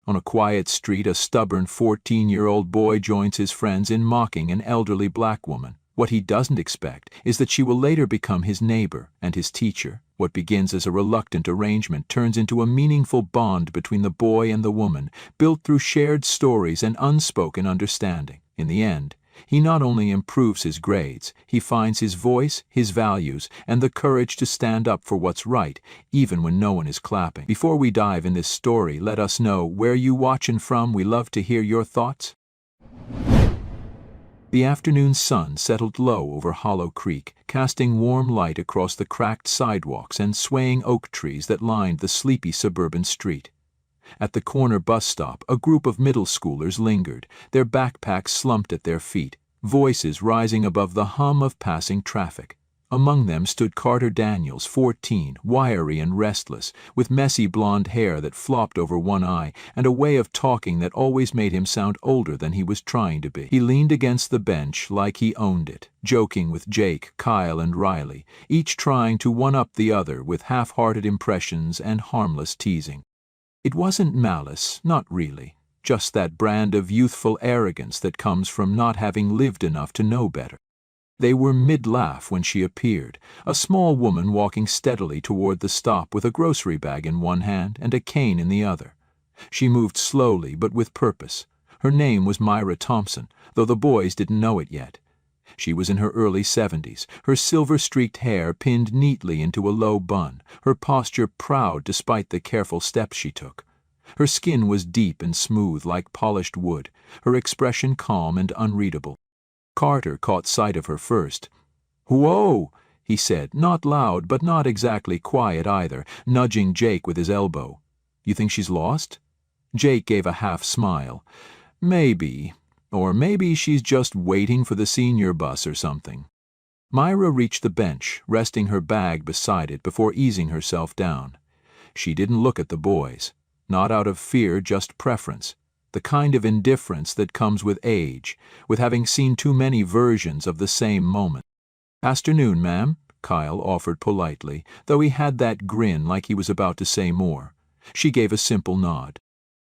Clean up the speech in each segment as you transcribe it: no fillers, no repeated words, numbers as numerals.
On a quiet street, a stubborn 14-year-old boy joins his friends in mocking an elderly black woman. What he doesn't expect is that she will later become his neighbor and his teacher. What begins as a reluctant arrangement turns into a meaningful bond between the boy and the woman, built through shared stories and unspoken understanding. In the end, he not only improves his grades, he finds his voice, his values, and the courage to stand up for what's right, even when no one is clapping. Before we dive in this story, let us know where you watching from. We love to hear your thoughts. The afternoon sun settled low over Hollow Creek, casting warm light across the cracked sidewalks and swaying oak trees that lined the sleepy suburban street. At the corner bus stop, a group of middle schoolers lingered, their backpacks slumped at their feet, voices rising above the hum of passing traffic. Among them stood Carter Daniels, 14, wiry and restless, with messy blonde hair that flopped over one eye and a way of talking that always made him sound older than he was trying to be. He leaned against the bench like he owned it, joking with Jake, Kyle, and Riley, each trying to one-up the other with half-hearted impressions and harmless teasing. It wasn't malice, not really, just that brand of youthful arrogance that comes from not having lived enough to know better. They were mid-laugh when she appeared, a small woman walking steadily toward the stop with a grocery bag in one hand and a cane in the other. She moved slowly but with purpose. Her name was Myra Thompson, though the boys didn't know it yet. She was in her early 70s, her silver-streaked hair pinned neatly into a low bun, her posture proud despite the careful steps she took. Her skin was deep and smooth like polished wood, her expression calm and unreadable. Carter caught sight of her first. "Whoa!" he said, not loud but not exactly quiet either, nudging Jake with his elbow. "You think she's lost?" Jake gave a half-smile. "Maybe. Or maybe she's just waiting for the senior bus or something." Myra reached the bench, resting her bag beside it before easing herself down. She didn't look at the boys. Not out of fear, just preference. The kind of indifference that comes with age, with having seen too many versions of the same moment. "Afternoon, ma'am," Kyle offered politely, though he had that grin like he was about to say more. She gave a simple nod.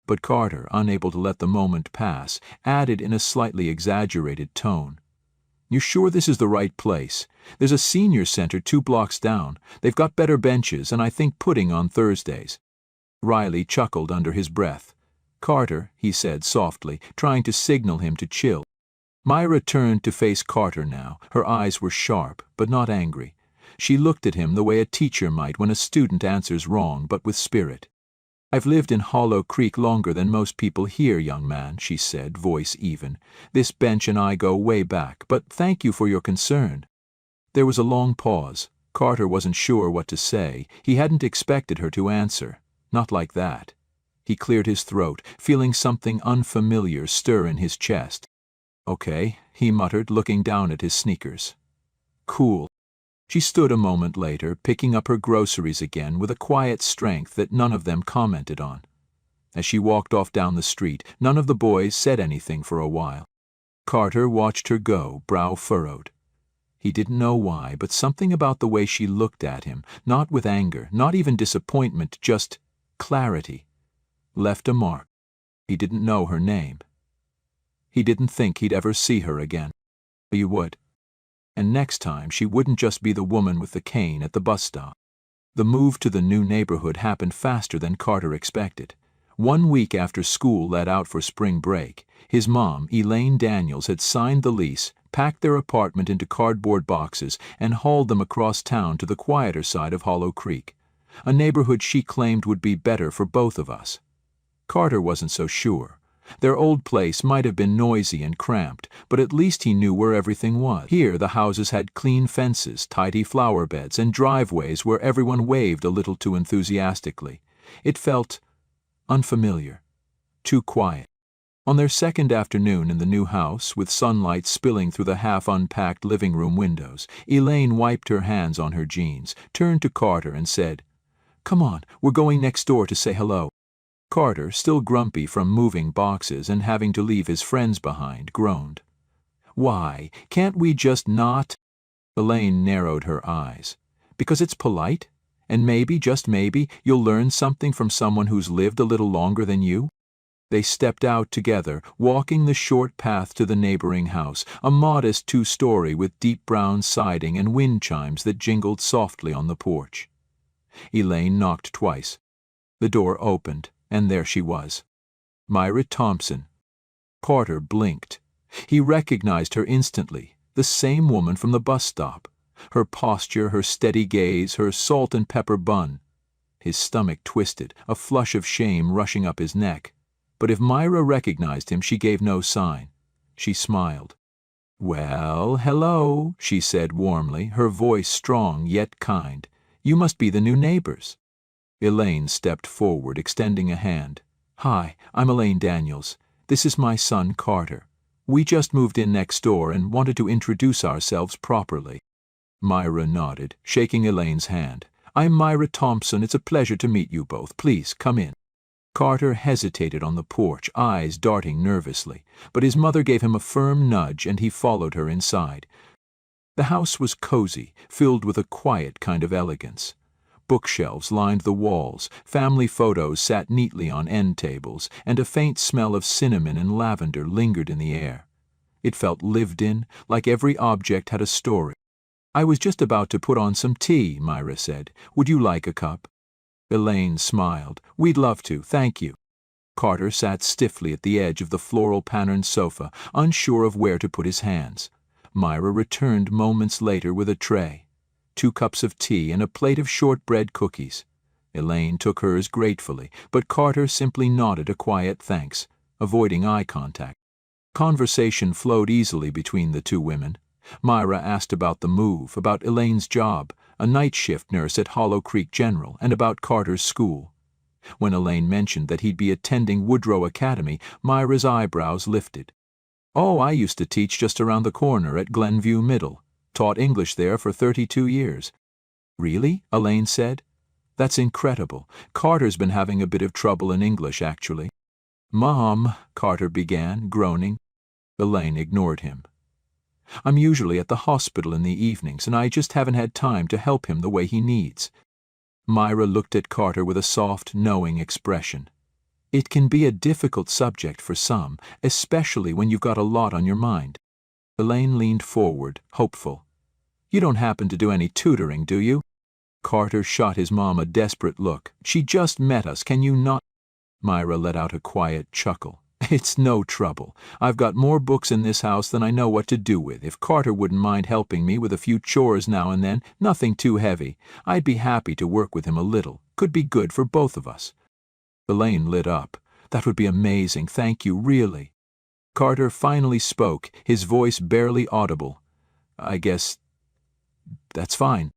But Carter, unable to let the moment pass, added in a slightly exaggerated tone, "You sure this is the right place? There's a senior center 2 blocks down. They've got better benches and I think pudding on Thursdays." Riley chuckled under his breath. "Carter," he said softly, trying to signal him to chill. Myra turned to face Carter now. Her eyes were sharp, but not angry. She looked at him the way a teacher might when a student answers wrong, but with spirit. "I've lived in Hollow Creek longer than most people here, young man," she said, voice even. "This bench and I go way back, but thank you for your concern." There was a long pause. Carter wasn't sure what to say. He hadn't expected her to answer. Not like that. He cleared his throat, feeling something unfamiliar stir in his chest. "Okay," he muttered, looking down at his sneakers. "Cool." She stood a moment later, picking up her groceries again with a quiet strength that none of them commented on. As she walked off down the street, none of the boys said anything for a while. Carter watched her go, brow furrowed. He didn't know why, but something about the way she looked at him, not with anger, not even disappointment, just clarity, left a mark. He didn't know her name. He didn't think he'd ever see her again. He would. And next time she wouldn't just be the woman with the cane at the bus stop. The move to the new neighborhood happened faster than Carter expected. 1 week after school let out for spring break, his mom, Elaine Daniels, had signed the lease, packed their apartment into cardboard boxes, and hauled them across town to the quieter side of Hollow Creek, a neighborhood she claimed would be better for both of us. Carter wasn't so sure. Their old place might have been noisy and cramped, but at least he knew where everything was. Here the houses had clean fences, tidy flower beds, and driveways where everyone waved a little too enthusiastically. It felt unfamiliar, too quiet. On their second afternoon in the new house, with sunlight spilling through the half-unpacked living room windows, Elaine wiped her hands on her jeans, turned to Carter and said, "Come on, we're going next door to say hello." Carter, still grumpy from moving boxes and having to leave his friends behind, groaned. "Why, can't we just not?" Elaine narrowed her eyes. "Because it's polite? And maybe, just maybe, you'll learn something from someone who's lived a little longer than you?" They stepped out together, walking the short path to the neighboring house, a modest two-story with deep brown siding and wind chimes that jingled softly on the porch. Elaine knocked twice. The door opened, and there she was. Myra Thompson. Carter blinked. He recognized her instantly, the same woman from the bus stop. Her posture, her steady gaze, her salt and pepper bun. His stomach twisted, a flush of shame rushing up his neck. But if Myra recognized him, she gave no sign. She smiled. "Well, hello," she said warmly, her voice strong yet kind. "You must be the new neighbors." Elaine stepped forward, extending a hand. "Hi, I'm Elaine Daniels. This is my son, Carter. We just moved in next door and wanted to introduce ourselves properly." Myra nodded, shaking Elaine's hand. "I'm Myra Thompson. It's a pleasure to meet you both. Please, come in." Carter hesitated on the porch, eyes darting nervously, but his mother gave him a firm nudge and he followed her inside. The house was cozy, filled with a quiet kind of elegance. Bookshelves lined the walls, family photos sat neatly on end tables, and a faint smell of cinnamon and lavender lingered in the air. It felt lived in, like every object had a story. "I was just about to put on some tea," Myra said. "Would you like a cup?" Elaine smiled. "We'd love to, thank you." Carter sat stiffly at the edge of the floral-patterned sofa, unsure of where to put his hands. Myra returned moments later with a tray. 2 cups of tea and a plate of shortbread cookies. Elaine took hers gratefully, but Carter simply nodded a quiet thanks, avoiding eye contact. Conversation flowed easily between the two women. Myra asked about the move, about Elaine's job, a night shift nurse at Hollow Creek General, and about Carter's school. When Elaine mentioned that he'd be attending Woodrow Academy, Myra's eyebrows lifted. "Oh, I used to teach just around the corner at Glenview Middle. Taught English there for 32 years. "Really?" Elaine said. "That's incredible. Carter's been having a bit of trouble in English, actually." "Mom," Carter began, groaning. Elaine ignored him. "I'm usually at the hospital in the evenings, and I just haven't had time to help him the way he needs." Myra looked at Carter with a soft, knowing expression. "It can be a difficult subject for some, especially when you've got a lot on your mind." Elaine leaned forward, hopeful. "You don't happen to do any tutoring, do you?" Carter shot his mom a desperate look. "She just met us, can you not—" Myra let out a quiet chuckle. "It's no trouble. I've got more books in this house than I know what to do with. If Carter wouldn't mind helping me with a few chores now and then, nothing too heavy, I'd be happy to work with him a little. Could be good for both of us." Elaine lit up. "That would be amazing, thank you, really." Carter finally spoke, his voice barely audible. "I guess that's fine."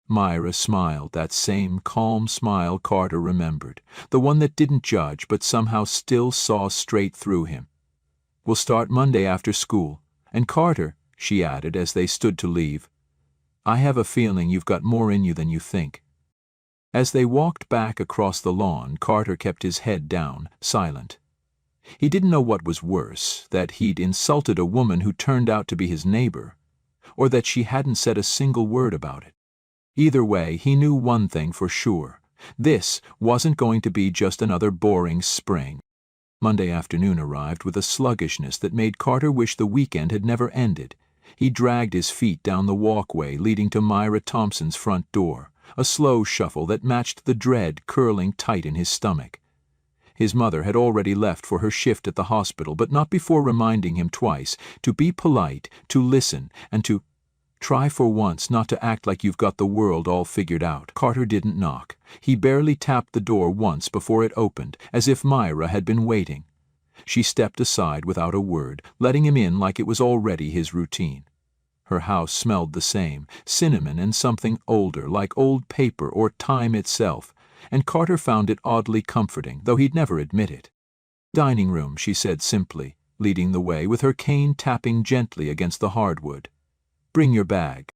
Myra smiled, that same calm smile Carter remembered, the one that didn't judge but somehow still saw straight through him. "We'll start Monday after school. And Carter," she added as they stood to leave, "I have a feeling you've got more in you than you think." As they walked back across the lawn, Carter kept his head down, silent. He didn't know what was worse, that he'd insulted a woman who turned out to be his neighbor, or that she hadn't said a single word about it. Either way, he knew one thing for sure. This wasn't going to be just another boring spring. Monday afternoon arrived with a sluggishness that made Carter wish the weekend had never ended. He dragged his feet down the walkway leading to Myra Thompson's front door, a slow shuffle that matched the dread curling tight in his stomach. His mother had already left for her shift at the hospital, but not before reminding him twice to be polite, to listen, and to try for once not to act like you've got the world all figured out. Carter didn't knock. He barely tapped the door once before it opened, as if Myra had been waiting. She stepped aside without a word, letting him in like it was already his routine. Her house smelled the same, cinnamon and something older, like old paper or time itself, and Carter found it oddly comforting, though he'd never admit it. "Dining room," she said simply, leading the way, with her cane tapping gently against the hardwood. "Bring your bag."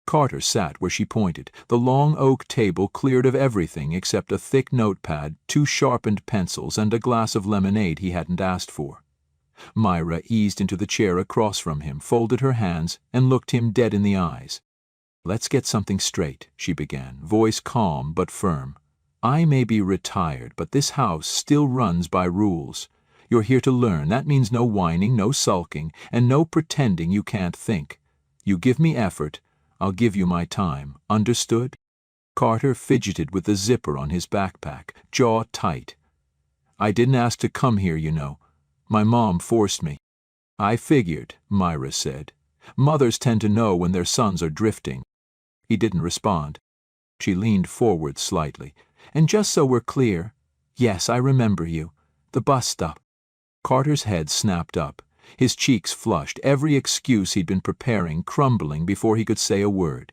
Carter sat where she pointed, the long oak table cleared of everything except a thick notepad, 2 sharpened pencils, and a glass of lemonade he hadn't asked for. Myra eased into the chair across from him, folded her hands, and looked him dead in the eyes. "Let's get something straight," she began, voice calm but firm. "I may be retired, but this house still runs by rules. You're here to learn. That means no whining, no sulking, and no pretending you can't think. You give me effort, I'll give you my time. Understood?" Carter fidgeted with the zipper on his backpack, jaw tight. "I didn't ask to come here, you know. My mom forced me." "I figured," Myra said. "Mothers tend to know when their sons are drifting." He didn't respond. She leaned forward slightly. "And just so we're clear, yes, I remember you. The bus stop." Carter's head snapped up. His cheeks flushed, every excuse he'd been preparing crumbling before he could say a word.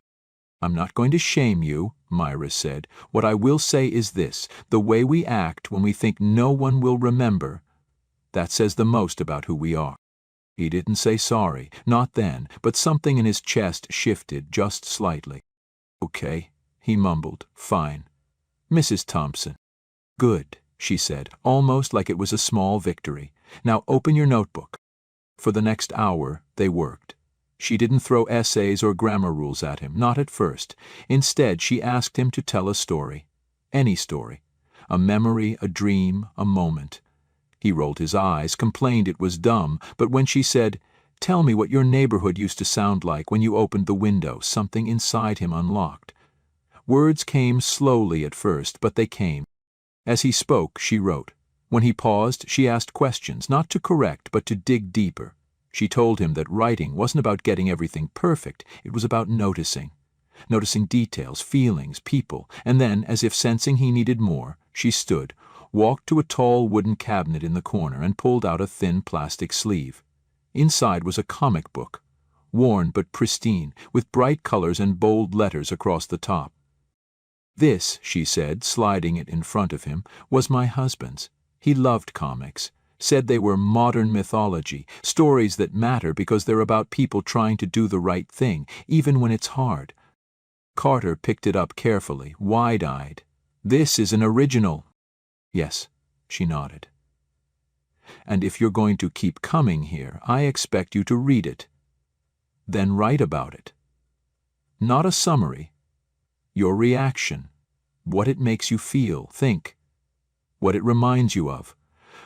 "I'm not going to shame you," Myra said. "What I will say is this: the way we act when we think no one will remember, that says the most about who we are." He didn't say sorry, not then, but something in his chest shifted just slightly. "Okay," he mumbled. "Fine. Mrs. Thompson." "Good," she said, almost like it was a small victory. "Now open your notebook." For the next hour, they worked. She didn't throw essays or grammar rules at him, not at first. Instead, she asked him to tell a story. Any story. A memory, a dream, a moment. He rolled his eyes, complained it was dumb, but when she said, "Tell me what your neighborhood used to sound like when you opened the window," something inside him unlocked. Words came slowly at first, but they came. As he spoke, she wrote. When he paused, she asked questions, not to correct, but to dig deeper. She told him that writing wasn't about getting everything perfect, it was about noticing. Noticing details, feelings, people, and then, as if sensing he needed more, she stood, walked to a tall wooden cabinet in the corner and pulled out a thin plastic sleeve. Inside was a comic book, worn but pristine, with bright colors and bold letters across the top. "This," she said, sliding it in front of him, "was my husband's. He loved comics, said they were modern mythology, stories that matter because they're about people trying to do the right thing, even when it's hard." Carter picked it up carefully, wide-eyed. "This is an original." "Yes," she nodded. "And if you're going to keep coming here, I expect you to read it. Then write about it. Not a summary. Your reaction. What it makes you feel, think. What it reminds you of.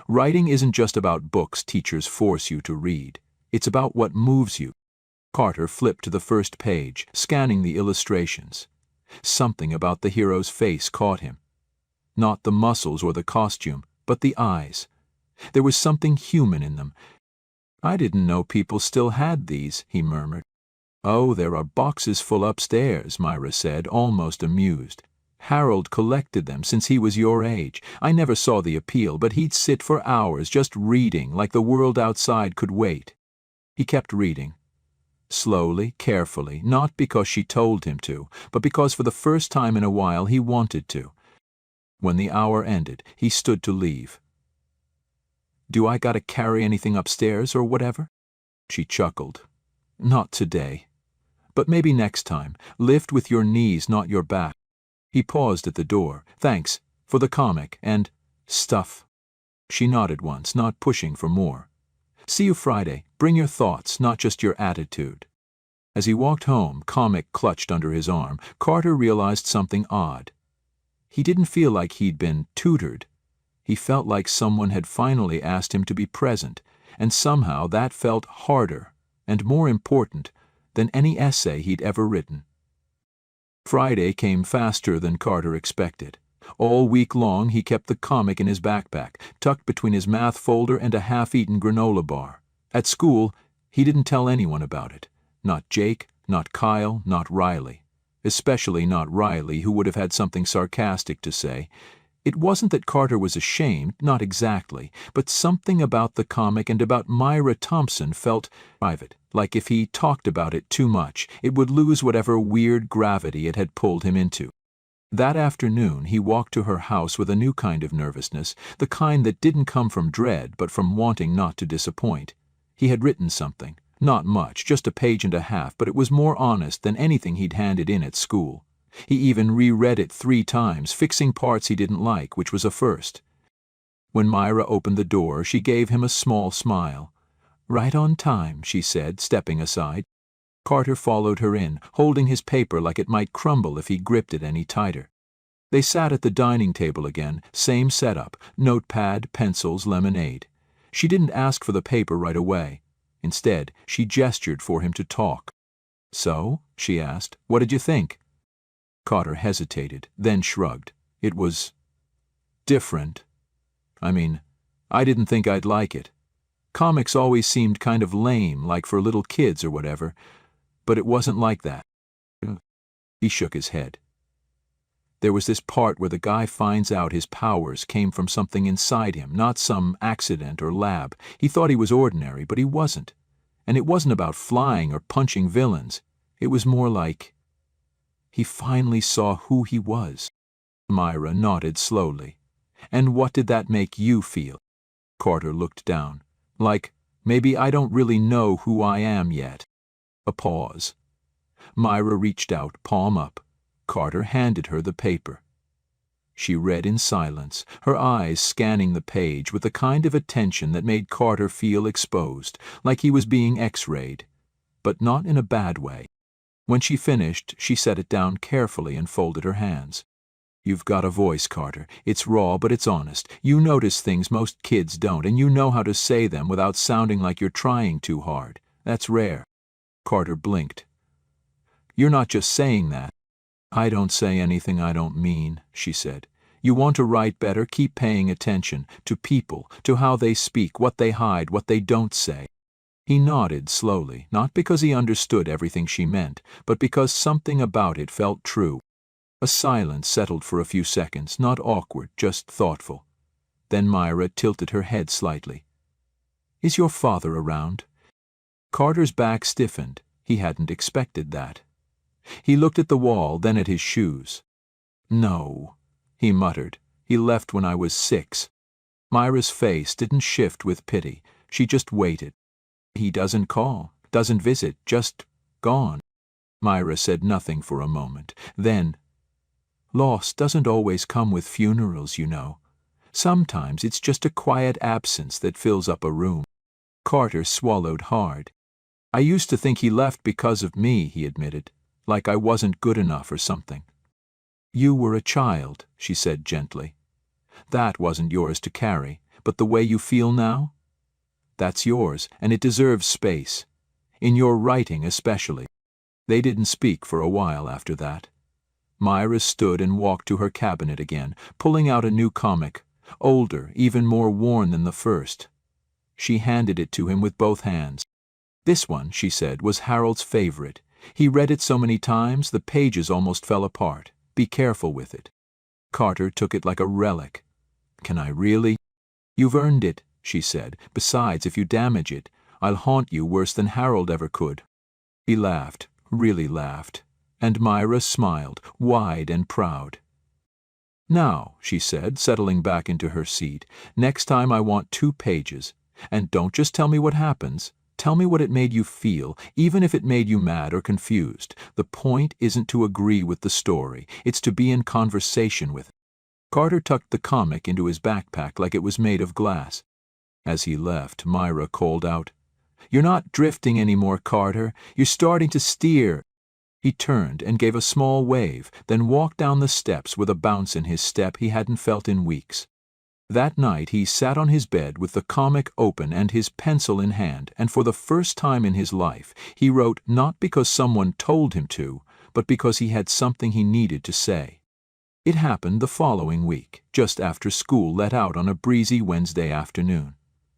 Writing isn't just about books teachers force you to read. It's about what moves you." Carter flipped to the first page, scanning the illustrations. Something about the hero's face caught him. Not the muscles or the costume, but the eyes. There was something human in them. "I didn't know people still had these," he murmured. "Oh, there are boxes full upstairs," Myra said, almost amused. "Harold collected them since he was your age. I never saw the appeal, but he'd sit for hours just reading like the world outside could wait." He kept reading. Slowly, carefully, not because she told him to, but because for the first time in a while he wanted to. When the hour ended, he stood to leave. "Do I gotta carry anything upstairs or whatever?" She chuckled. "Not today. But maybe next time. Lift with your knees, not your back." He paused at the door. "Thanks, for the comic, and stuff." She nodded once, not pushing for more. "See you Friday. Bring your thoughts, not just your attitude." As he walked home, comic clutched under his arm, Carter realized something odd. He didn't feel like he'd been tutored. He felt like someone had finally asked him to be present, and somehow that felt harder and more important than any essay he'd ever written. Friday came faster than Carter expected. All week long he kept the comic in his backpack, tucked between his math folder and a half-eaten granola bar. At school, he didn't tell anyone about it. Not Jake, not Kyle, not Riley. Especially not Riley, who would have had something sarcastic to say. It wasn't that Carter was ashamed, not exactly, but something about the comic and about Myra Thompson felt private, like if he talked about it too much, it would lose whatever weird gravity it had pulled him into. That afternoon, he walked to her house with a new kind of nervousness, the kind that didn't come from dread, but from wanting not to disappoint. He had written something, not much, just a page and a half, but it was more honest than anything he'd handed in at school. He even reread it 3 times, fixing parts he didn't like, which was a first. When Myra opened the door, she gave him a small smile. "Right on time," she said, stepping aside. Carter followed her in, holding his paper like it might crumble if he gripped it any tighter. They sat at the dining table again, same setup, notepad, pencils, lemonade. She didn't ask for the paper right away. Instead, she gestured for him to talk. "So?" she asked. "What did you think?" Carter hesitated, then shrugged. "It was different. I mean, I didn't think I'd like it. Comics always seemed kind of lame, like for little kids or whatever, but it wasn't like that." He shook his head. "There was this part where the guy finds out his powers came from something inside him, not some accident or lab. He thought he was ordinary, but he wasn't. And it wasn't about flying or punching villains. It was more like he finally saw who he was." Myra nodded slowly. "And what did that make you feel?" Carter looked down. "Like, maybe I don't really know who I am yet." A pause. Myra reached out, palm up. Carter handed her the paper. She read in silence, her eyes scanning the page with the kind of attention that made Carter feel exposed, like he was being X-rayed, but not in a bad way. When she finished, she set it down carefully and folded her hands. "You've got a voice, Carter. It's raw, but it's honest. You notice things most kids don't, and you know how to say them without sounding like you're trying too hard. That's rare." Carter blinked. "You're not just saying that." "I don't say anything I don't mean," she said. "You want to write better? Keep paying attention to people, to how they speak, what they hide, what they don't say." He nodded slowly, not because he understood everything she meant, but because something about it felt true. A silence settled for a few seconds, not awkward, just thoughtful. Then Myra tilted her head slightly. "Is your father around?" Carter's back stiffened. He hadn't expected that. He looked at the wall, then at his shoes. "No," he muttered. "He left when I was 6. Myra's face didn't shift with pity. She just waited. "He doesn't call, doesn't visit, just gone." Myra said nothing for a moment. Then, "Loss doesn't always come with funerals, you know. Sometimes it's just a quiet absence that fills up a room." Carter swallowed hard. "I used to think he left because of me," he admitted, "like I wasn't good enough or something." "You were a child," she said gently. "That wasn't yours to carry, but the way you feel now? That's yours, and it deserves space. In your writing especially." They didn't speak for a while after that. Myra stood and walked to her cabinet again, pulling out a new comic, older, even more worn than the first. She handed it to him with both hands. "This one," she said, "was Harold's favorite. He read it so many times the pages almost fell apart. Be careful with it." Carter took it like a relic. "Can I really?" "You've earned it," she said. "Besides, if you damage it, I'll haunt you worse than Harold ever could." He laughed, really laughed, and Myra smiled, wide and proud. "Now," she said, settling back into her seat, "next time I want 2 pages. And don't just tell me what happens. Tell me what it made you feel, even if it made you mad or confused. The point isn't to agree with the story. It's to be in conversation with it." Carter tucked the comic into his backpack like it was made of glass. As he left, Myra called out, "You're not drifting anymore, Carter. You're starting to steer." He turned and gave a small wave, then walked down the steps with a bounce in his step he hadn't felt in weeks. That night he sat on his bed with the comic open and his pencil in hand, and for the first time in his life he wrote not because someone told him to, but because he had something he needed to say. It happened the following week, just after school let out on a breezy Wednesday afternoon.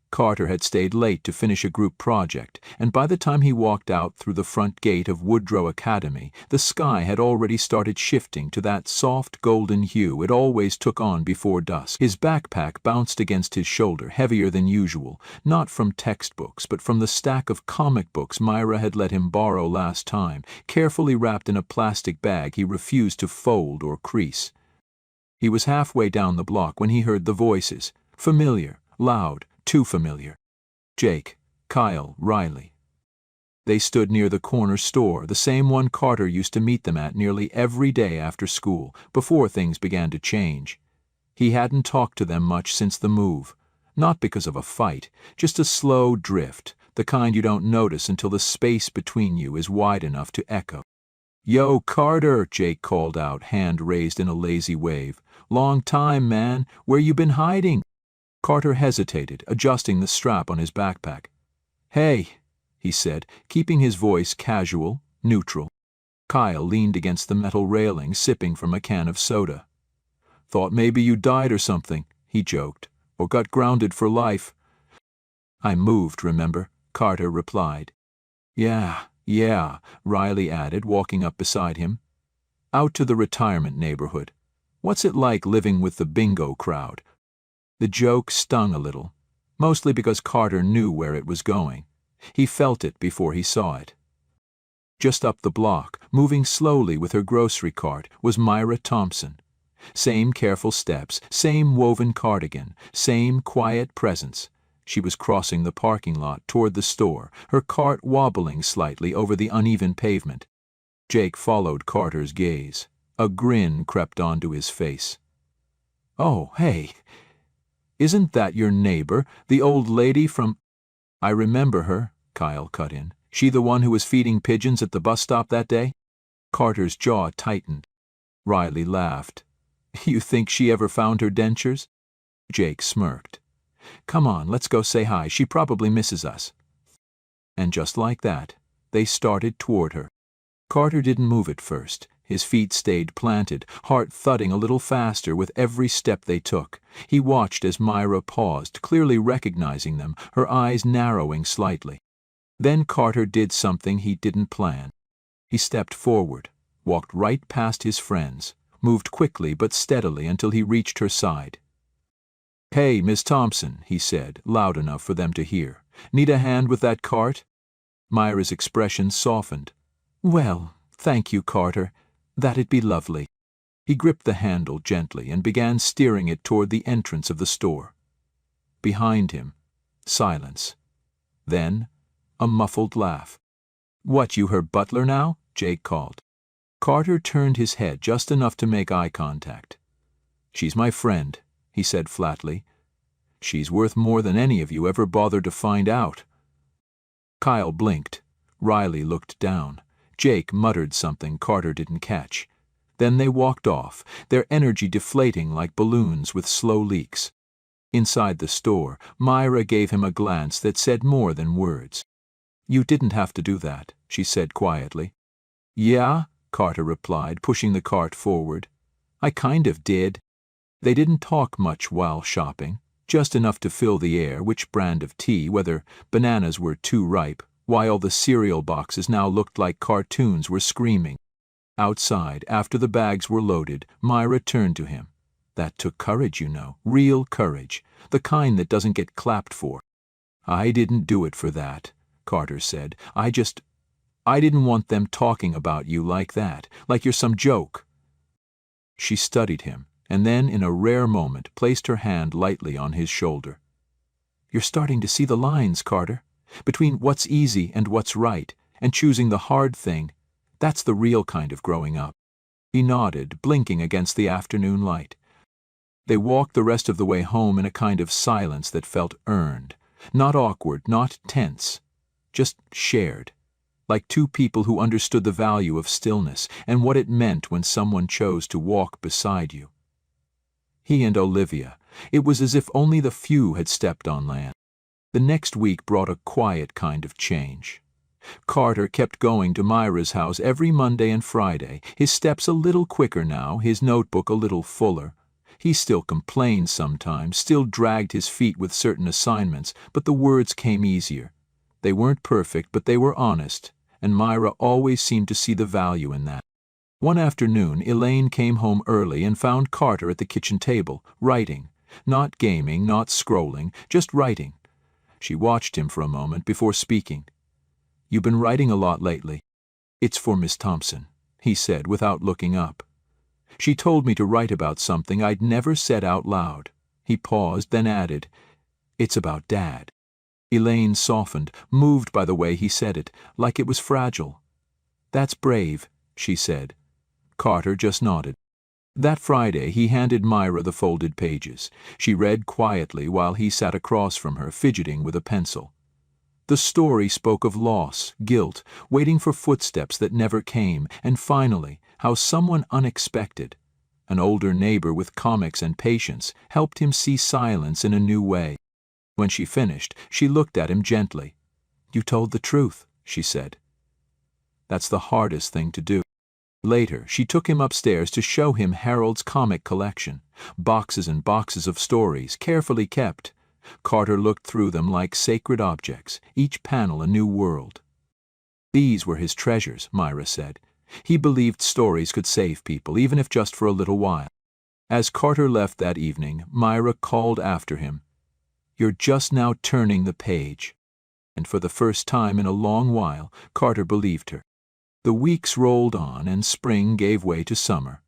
Carter had stayed late to finish a group project, and by the time he walked out through the front gate of Woodrow Academy, the sky had already started shifting to that soft golden hue it always took on before dusk. His backpack bounced against his shoulder, heavier than usual, not from textbooks, but from the stack of comic books Myra had let him borrow last time, carefully wrapped in a plastic bag he refused to fold or crease. He was halfway down the block when he heard the voices, familiar, loud, too familiar. Jake, Kyle, Riley. They stood near the corner store, the same one Carter used to meet them at nearly every day after school, before things began to change. He hadn't talked to them much since the move, not because of a fight, just a slow drift, the kind you don't notice until the space between you is wide enough to echo. "Yo, Carter," Jake called out, hand raised in a lazy wave. "Long time, man. Where you been hiding?" Carter hesitated, adjusting the strap on his backpack. "Hey," he said, keeping his voice casual, neutral. Kyle leaned against the metal railing, sipping from a can of soda. "Thought maybe you died or something," he joked, "or got grounded for life." "I moved, remember?" Carter replied. Yeah, Riley added, walking up beside him. "Out to the retirement neighborhood. What's it like living with the bingo crowd?" The joke stung a little, mostly because Carter knew where it was going. He felt it before he saw it. Just up the block, moving slowly with her grocery cart, was Myra Thompson. Same careful steps, same woven cardigan, same quiet presence. She was crossing the parking lot toward the store, her cart wobbling slightly over the uneven pavement. Jake followed Carter's gaze. A grin crept onto his face. "Oh, hey, isn't that your neighbor, the old lady from—" "I remember her," Kyle cut in. "She the one who was feeding pigeons at the bus stop that day?" Carter's jaw tightened. Riley laughed. "You think she ever found her dentures?" Jake smirked. "Come on, let's go say hi. She probably misses us." And just like that, they started toward her. Carter didn't move at first. His feet stayed planted, heart thudding a little faster with every step they took. He watched as Myra paused, clearly recognizing them, her eyes narrowing slightly. Then Carter did something he didn't plan. He stepped forward, walked right past his friends, moved quickly but steadily until he reached her side. "Hey, Miss Thompson," he said, loud enough for them to hear. "Need a hand with that cart?" Myra's expression softened. "Well, thank you, Carter. That'd be lovely." He gripped the handle gently and began steering it toward the entrance of the store. Behind him, silence. Then, a muffled laugh. "What, you her butler now?" Jake called. Carter turned his head just enough to make eye contact. "She's my friend," he said flatly. "She's worth more than any of you ever bothered to find out." Kyle blinked. Riley looked down. Jake muttered something Carter didn't catch. Then they walked off, their energy deflating like balloons with slow leaks. Inside the store, Myra gave him a glance that said more than words. "You didn't have to do that," she said quietly. "Yeah," Carter replied, pushing the cart forward. "I kind of did." They didn't talk much while shopping, just enough to fill the air, which brand of tea, whether bananas were too ripe, while the cereal boxes now looked like cartoons were screaming. Outside, after the bags were loaded, Myra turned to him. "That took courage, you know, real courage, the kind that doesn't get clapped for." "I didn't do it for that," Carter said. I didn't want them talking about you like that, like you're some joke." She studied him, and then, in a rare moment, placed her hand lightly on his shoulder. "You're starting to see the lines, Carter. Between what's easy and what's right, and choosing the hard thing. That's the real kind of growing up." He nodded, blinking against the afternoon light. They walked the rest of the way home in a kind of silence that felt earned. Not awkward, not tense. Just shared. Like two people who understood the value of stillness and what it meant when someone chose to walk beside you. He and Olivia, it was as if only the few had stepped on land. The next week brought a quiet kind of change. Carter kept going to Myra's house every Monday and Friday, his steps a little quicker now, his notebook a little fuller. He still complained sometimes, still dragged his feet with certain assignments, but the words came easier. They weren't perfect, but they were honest, and Myra always seemed to see the value in that. One afternoon, Elaine came home early and found Carter at the kitchen table, writing. Not gaming, not scrolling, just writing. She watched him for a moment before speaking. "You've been writing a lot lately." "It's for Miss Thompson," he said without looking up. "She told me to write about something I'd never said out loud." He paused, then added, "It's about Dad." Elaine softened, moved by the way he said it, like it was fragile. "That's brave," she said. Carter just nodded. That Friday he handed Myra the folded pages. She read quietly while he sat across from her, fidgeting with a pencil. The story spoke of loss, guilt, waiting for footsteps that never came, and finally, how someone unexpected, An older neighbor with comics and patience helped him see silence in a new way. When she finished, she looked at him gently. "You told the truth," she said. "That's the hardest thing to do." Later, she took him upstairs to show him Harold's comic collection, boxes and boxes of stories, carefully kept. Carter looked through them like sacred objects, each panel a new world. These were his treasures, Myra said. He believed stories could save people, even if just for a little while. As Carter left that evening, Myra called after him, "You're just now turning the page." And for the first time in a long while, Carter believed her. The weeks rolled on, and spring gave way to summer.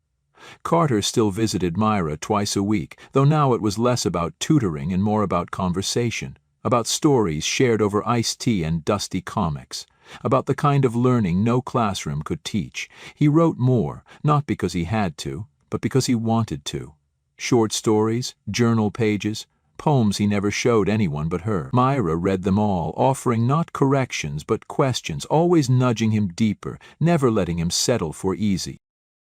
Carter still visited Myra twice a week, though now it was less about tutoring and more about conversation, about stories shared over iced tea and dusty comics, about the kind of learning no classroom could teach. He wrote more, not because he had to, but because he wanted to. Short stories, journal pages, poems he never showed anyone but her. Myra read them all, offering not corrections but questions, always nudging him deeper, never letting him settle for easy.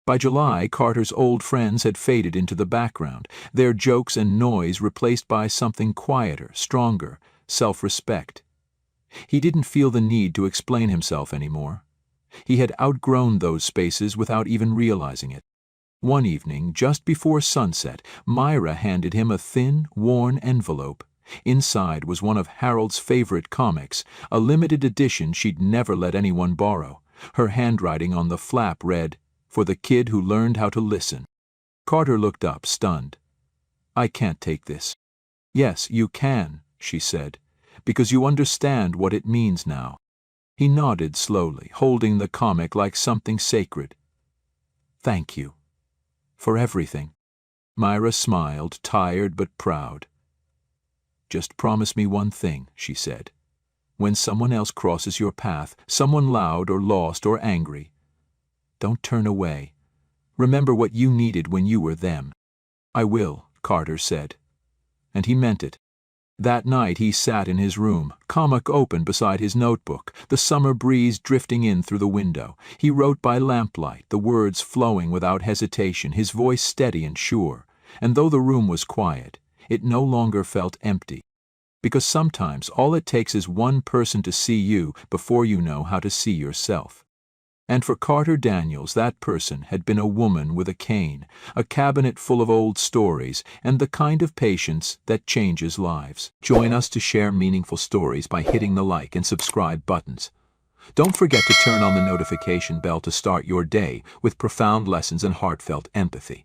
By July, Carter's old friends had faded into the background, their jokes and noise replaced by something quieter, stronger, self-respect. He didn't feel the need to explain himself anymore. He had outgrown those spaces without even realizing it. One evening, just before sunset, Myra handed him a thin, worn envelope. Inside was one of Harold's favorite comics, a limited edition she'd never let anyone borrow. Her handwriting on the flap read, "For the kid who learned how to listen." Carter looked up, stunned. "I can't take this." "Yes, you can," she said, "because you understand what it means now." He nodded slowly, holding the comic like something sacred. "Thank you. For everything." Myra smiled, tired but proud. "Just promise me one thing," she said. "When someone else crosses your path, someone loud or lost or angry, don't turn away. Remember what you needed when you were them." "I will," Carter said. And he meant it. That night he sat in his room, comic open beside his notebook, the summer breeze drifting in through the window. He wrote by lamplight, the words flowing without hesitation, his voice steady and sure. And though the room was quiet, it no longer felt empty. Because sometimes all it takes is one person to see you before you know how to see yourself. And for Carter Daniels, that person had been a woman with a cane, a cabinet full of old stories, and the kind of patience that changes lives. Join us to share meaningful stories by hitting the like and subscribe buttons. Don't forget to turn on the notification bell to start your day with profound lessons and heartfelt empathy.